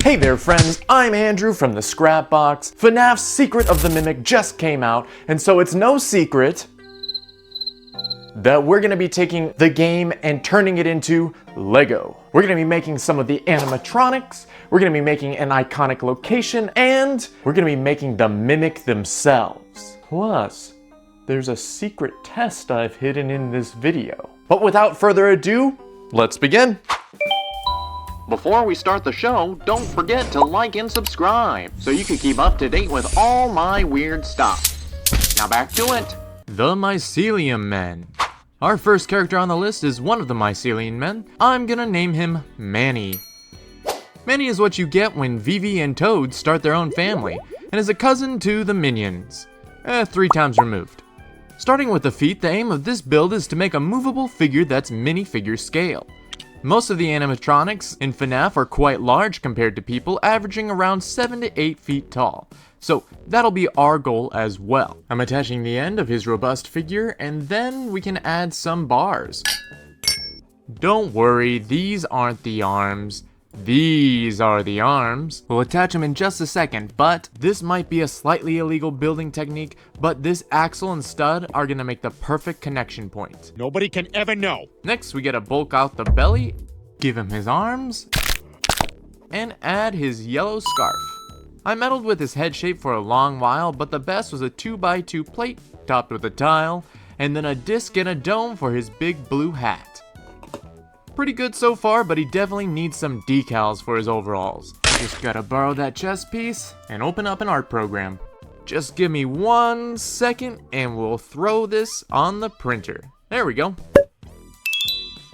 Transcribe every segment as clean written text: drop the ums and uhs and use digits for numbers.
Hey there friends, I'm Andrew from the Scrapbox. FNAF's Secret of the Mimic just came out, and so it's no secret that we're gonna be taking the game and turning it into Lego. We're gonna be making some of the animatronics, we're gonna be making an iconic location, and we're gonna be making the Mimic themselves. Plus, there's a secret test I've hidden in this video. But without further ado, let's begin. Before we start the show, don't forget to like and subscribe so you can keep up to date with all my weird stuff. Now back to it. The Mycelium Man. Our first character on the list is one of the Mycelium Men. I'm gonna name him Manny. Manny is what you get when Vivi and Toad start their own family, and is a cousin to the Minions. 3 times removed. Starting with the feet, the aim of this build is to make a movable figure that's minifigure scale. Most of the animatronics in FNAF are quite large compared to people, averaging around 7 to 8 feet tall. So that'll be our goal as well. I'm attaching the end of his robust figure, and then we can add some bars. Don't worry, these aren't the arms. These are the arms. We'll attach them in just a second, but this might be a slightly illegal building technique, but this axle and stud are gonna make the perfect connection point. Nobody can ever know. Next, we gotta bulk out the belly, give him his arms, and add his yellow scarf. I meddled with his head shape for a long while, but the best was a 2x2 plate topped with a tile, and then a disc and a dome for his big blue hat. Pretty good so far, but he definitely needs some decals for his overalls. Just gotta borrow that chest piece and open up an art program. Just give me 1 second and we'll throw this on the printer. There we go.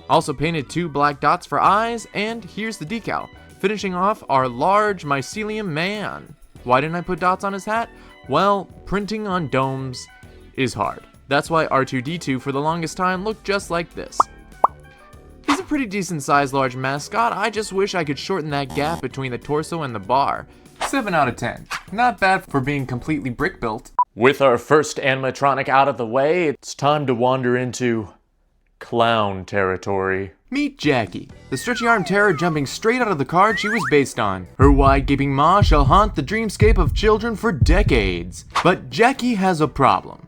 Also painted 2 black dots for eyes, and here's the decal, finishing off our large Mycelium Man. Why didn't I put dots on his hat? Well, printing on domes is hard. That's why R2-D2 for the longest time looked just like this. He's a pretty decent sized large mascot. I just wish I could shorten that gap between the torso and the bar. 7 out of 10. Not bad for being completely brick built. With our first animatronic out of the way, it's time to wander into clown territory. Meet Jackie, the stretchy arm terror jumping straight out of the card she was based on. Her wide gaping maw shall haunt the dreamscape of children for decades. But Jackie has a problem.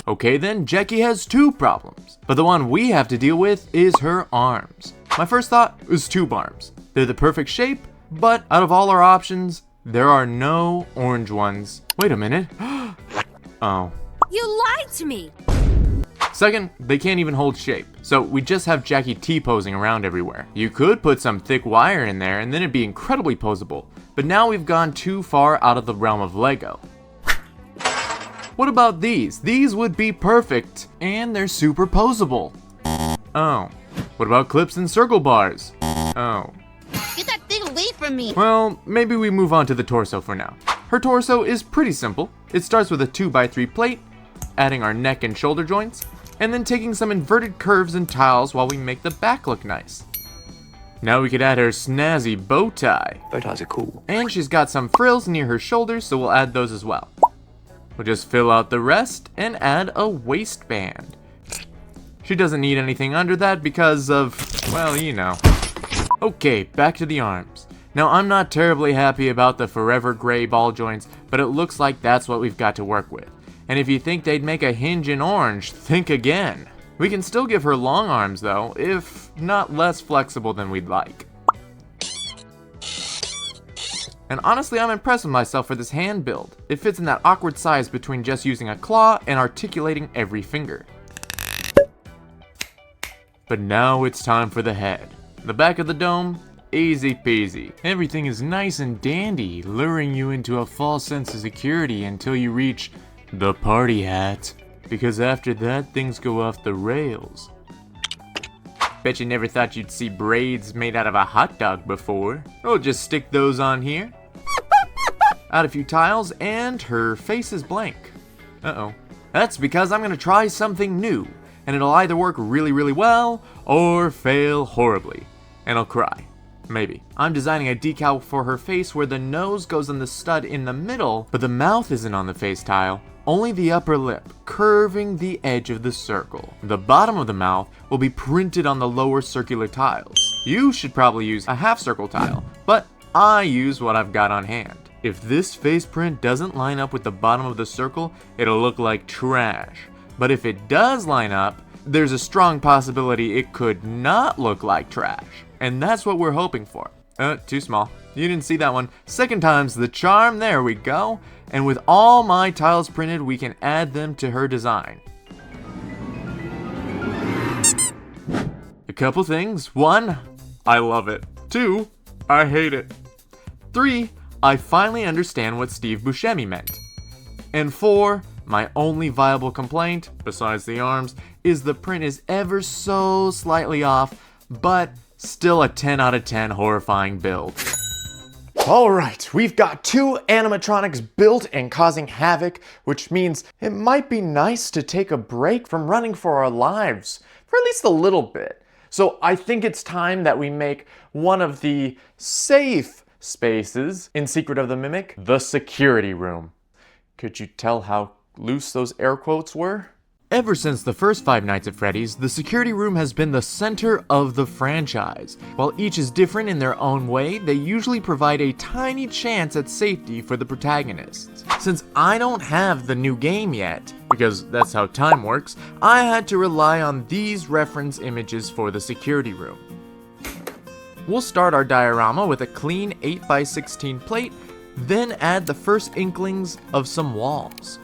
Okay then, Jackie has 2 problems, but the one we have to deal with is her arms. My first thought was tube arms. They're the perfect shape, but out of all our options, there are no orange ones. Wait a minute. Oh. You lied to me! Second, they can't even hold shape, so we just have Jackie T-posing around everywhere. You could put some thick wire in there and then it'd be incredibly posable, but now we've gone too far out of the realm of Lego. What about these? These would be perfect, and they're super posable. Oh. What about clips and circle bars? Oh. Get that thing away from me! Well, maybe we move on to the torso for now. Her torso is pretty simple. It starts with a 2x3 plate, adding our neck and shoulder joints, and then taking some inverted curves and tiles while we make the back look nice. Now we could add her snazzy bow tie. Bow ties are cool. And she's got some frills near her shoulders, so we'll add those as well. We'll just fill out the rest and add a waistband. She doesn't need anything under that because of, well, you know. Okay, back to the arms. Now, I'm not terribly happy about the forever gray ball joints, but it looks like that's what we've got to work with. And if you think they'd make a hinge in orange, think again. We can still give her long arms though, if not less flexible than we'd like. And honestly, I'm impressed with myself for this hand build. It fits in that awkward size between just using a claw and articulating every finger. But now it's time for the head. The back of the dome, easy peasy. Everything is nice and dandy, luring you into a false sense of security until you reach the party hat. Because after that, things go off the rails. Bet you never thought you'd see braids made out of a hot dog before. We'll just stick those on here. Add a few tiles, and her face is blank. Uh-oh. That's because I'm gonna try something new, and it'll either work really, really well, or fail horribly. And I'll cry. Maybe. I'm designing a decal for her face where the nose goes on the stud in the middle, but the mouth isn't on the face tile. Only the upper lip, curving the edge of the circle. The bottom of the mouth will be printed on the lower circular tiles. You should probably use a half circle tile, but I use what I've got on hand. If this face print doesn't line up with the bottom of the circle, it'll look like trash. But if it does line up, there's a strong possibility it could not look like trash. And that's what we're hoping for. Too small. You didn't see that one. Second time's the charm, there we go. And with all my tiles printed, we can add them to her design. A couple things. 1, I love it. 2, I hate it. 3, I finally understand what Steve Buscemi meant. And 4, my only viable complaint, besides the arms, is the print is ever so slightly off, but still a 10 out of 10 horrifying build. Alright, we've got 2 animatronics built and causing havoc, which means it might be nice to take a break from running for our lives, for at least a little bit. So I think it's time that we make one of the safe spaces in Secret of the Mimic the security room. Could you tell how loose those air quotes were? Ever since the first 5 Nights at Freddy's, the security room has been the center of the franchise. While each is different in their own way, they usually provide a tiny chance at safety for the protagonists. Since I don't have the new game yet, because that's how time works, I had to rely on these reference images for the security room. We'll start our diorama with a clean 8x16 plate, then add the first inklings of some walls.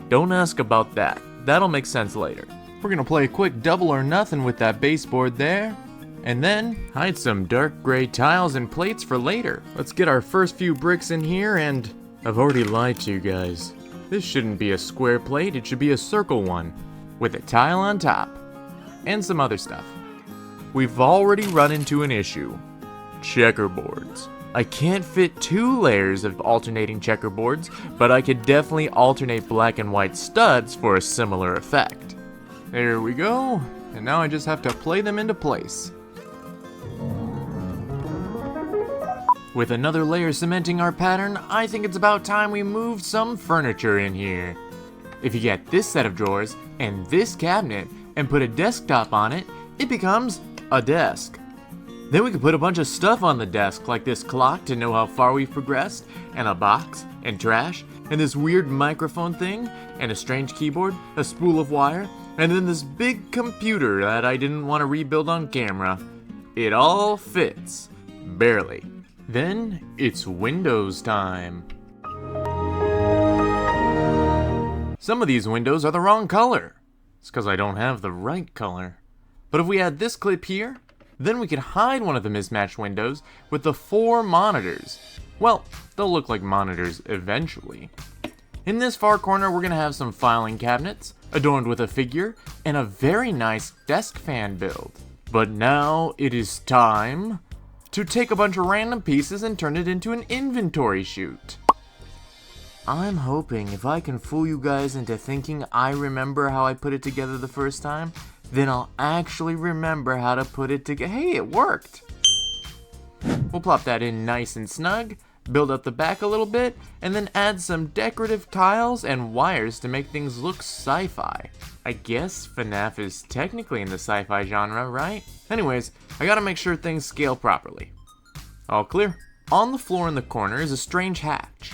Don't ask about that. That'll make sense later. We're gonna play a quick double or nothing with that baseboard there, and then hide some dark gray tiles and plates for later. Let's get our first few bricks in here, and I've already lied to you guys. This shouldn't be a square plate, it should be a circle one, with a tile on top, and some other stuff. We've already run into an issue. Checkerboards. I can't fit 2 layers of alternating checkerboards, but I could definitely alternate black and white studs for a similar effect. There we go, and now I just have to play them into place. With another layer cementing our pattern, I think it's about time we moved some furniture in here. If you get this set of drawers and this cabinet and put a desktop on it, it becomes a desk. Then we can put a bunch of stuff on the desk, like this clock to know how far we've progressed, and a box, and trash, and this weird microphone thing, and a strange keyboard, a spool of wire, and then this big computer that I didn't want to rebuild on camera. It all fits. Barely. Then it's Windows time. Some of these windows are the wrong color. It's because I don't have the right color. But if we add this clip here, then we can hide one of the mismatched windows with the 4 monitors. Well, they'll look like monitors eventually. In this far corner, we're gonna have some filing cabinets, adorned with a figure, and a very nice desk fan build. But now it is time to take a bunch of random pieces and turn it into an inventory chute. I'm hoping if I can fool you guys into thinking I remember how I put it together the first time, then I'll actually remember how to put it together. Hey, it worked! We'll plop that in nice and snug, build up the back a little bit, and then add some decorative tiles and wires to make things look sci-fi. I guess FNAF is technically in the sci-fi genre, right? Anyways, I gotta make sure things scale properly. All clear. On the floor in the corner is a strange hatch.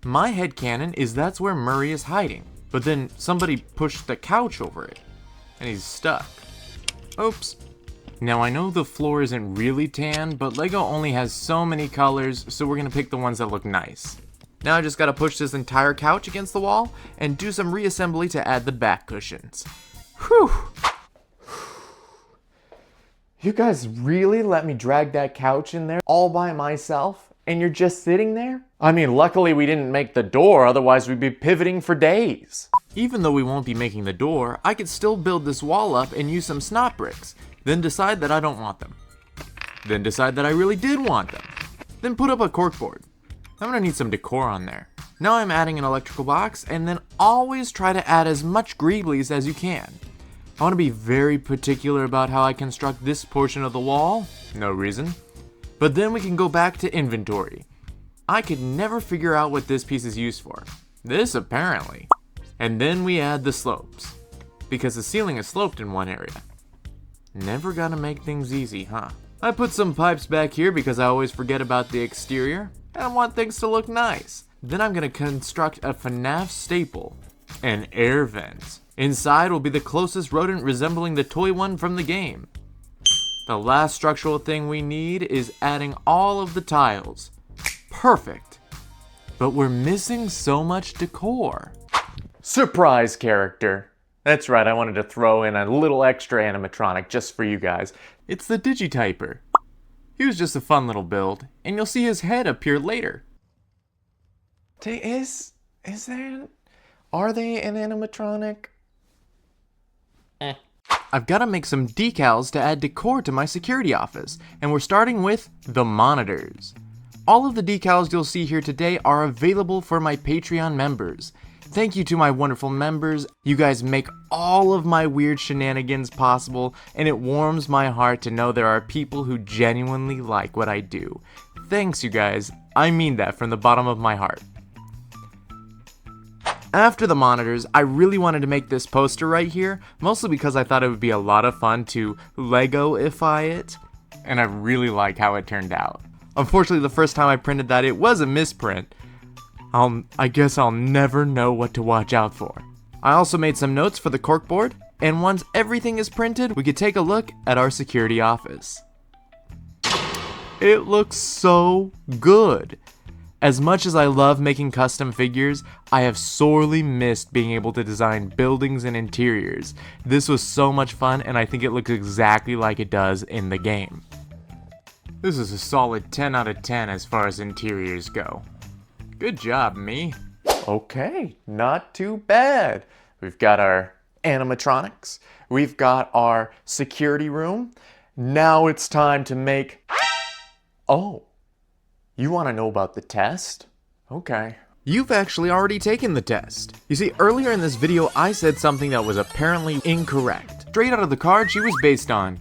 My headcanon is that's where Murray is hiding, but then somebody pushed the couch over it, and he's stuck. Oops. Now I know the floor isn't really tan, but Lego only has so many colors, so we're gonna pick the ones that look nice. Now I just gotta push this entire couch against the wall and do some reassembly to add the back cushions. Whew. You guys really let me drag that couch in there all by myself, and you're just sitting there? I mean, luckily we didn't make the door, otherwise we'd be pivoting for days. Even though we won't be making the door, I could still build this wall up and use some snot bricks, then decide that I don't want them. Then decide that I really did want them. Then put up a corkboard. I'm gonna need some decor on there. Now I'm adding an electrical box, and then always try to add as much greeblies as you can. I want to be very particular about how I construct this portion of the wall, no reason. But then we can go back to inventory. I could never figure out what this piece is used for. This apparently. And then we add the slopes, because the ceiling is sloped in one area. Never gotta make things easy, huh? I put some pipes back here because I always forget about the exterior, and I want things to look nice. Then I'm gonna construct a FNAF staple, an air vent. Inside will be the closest rodent resembling the toy one from the game. The last structural thing we need is adding all of the tiles. Perfect. But we're missing so much decor. Surprise character. That's right, I wanted to throw in a little extra animatronic just for you guys. It's the Digityper. He was just a fun little build, and you'll see his head appear later. Are they an animatronic? I've got to make some decals to add decor to my security office, and we're starting with the monitors. All of the decals you'll see here today are available for my Patreon members. Thank you to my wonderful members. You guys make all of my weird shenanigans possible, and it warms my heart to know there are people who genuinely like what I do. Thanks, you guys. I mean that from the bottom of my heart. After the monitors, I really wanted to make this poster right here, mostly because I thought it would be a lot of fun to Lego-ify it, and I really like how it turned out. Unfortunately, the first time I printed that, it was a misprint. I guess I'll never know what to watch out for. I also made some notes for the corkboard, and once everything is printed, we could take a look at our security office. It looks so good. As much as I love making custom figures, I have sorely missed being able to design buildings and interiors. This was so much fun, and I think it looks exactly like it does in the game. This is a solid 10 out of 10 as far as interiors go. Good job, me. Okay, not too bad. We've got our animatronics. We've got our security room. Now it's time to make... Oh, you want to know about the test? Okay. You've actually already taken the test. You see, earlier in this video, I said something that was apparently incorrect. Straight out of the card she was based on.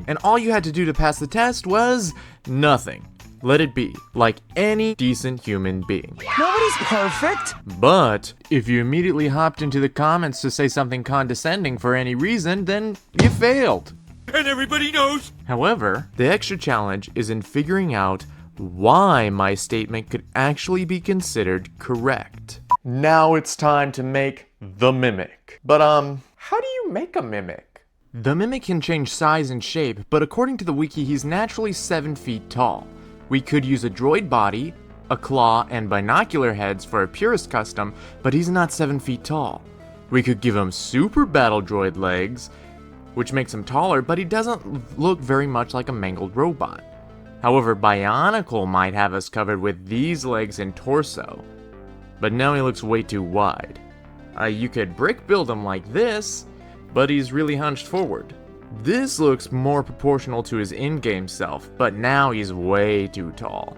And all you had to do to pass the test was nothing. Let it be, like any decent human being. Nobody's perfect. But if you immediately hopped into the comments to say something condescending for any reason, then you failed. And everybody knows. However, the extra challenge is in figuring out why my statement could actually be considered correct. Now it's time to make the mimic. But how do you make a mimic? The mimic can change size and shape, but according to the wiki, he's naturally 7 feet tall. We could use a droid body, a claw, and binocular heads for a purist custom, but he's not 7 feet tall. We could give him super battle droid legs, which makes him taller, but he doesn't look very much like a mangled robot. However, Bionicle might have us covered with these legs and torso, but now he looks way too wide. You could brick build him like this, but he's really hunched forward. This looks more proportional to his in-game self, but now he's way too tall.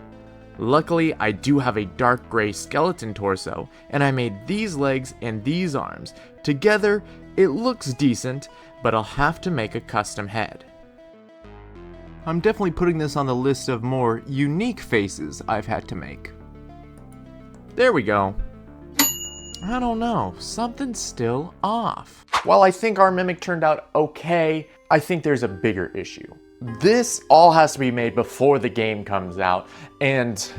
Luckily, I do have a dark gray skeleton torso, and I made these legs and these arms. Together, it looks decent, but I'll have to make a custom head. I'm definitely putting this on the list of more unique faces I've had to make. There we go. I don't know, something's still off. While I think our mimic turned out okay, I think there's a bigger issue. This all has to be made before the game comes out, and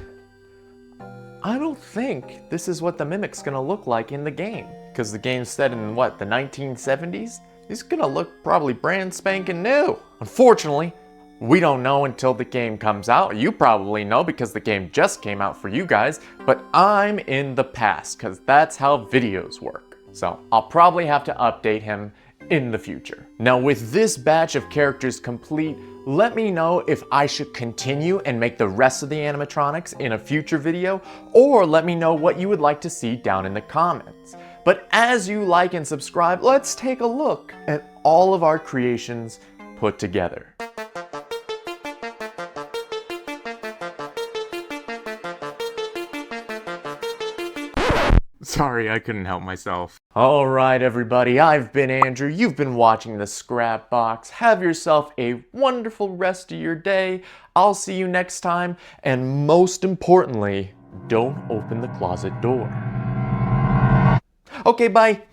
I don't think this is what the mimic's gonna look like in the game. Because the game's set in, what, the 1970s? He's gonna look probably brand spanking new. Unfortunately, we don't know until the game comes out. You probably know because the game just came out for you guys, but I'm in the past because that's how videos work. So I'll probably have to update him in the future. Now with this batch of characters complete, let me know if I should continue and make the rest of the animatronics in a future video, or let me know what you would like to see down in the comments. But as you like and subscribe, let's take a look at all of our creations put together. Sorry, I couldn't help myself. Alright everybody, I've been Andrew, you've been watching the Scrap Box. Have yourself a wonderful rest of your day. I'll see you next time, and most importantly, don't open the closet door. Okay, bye.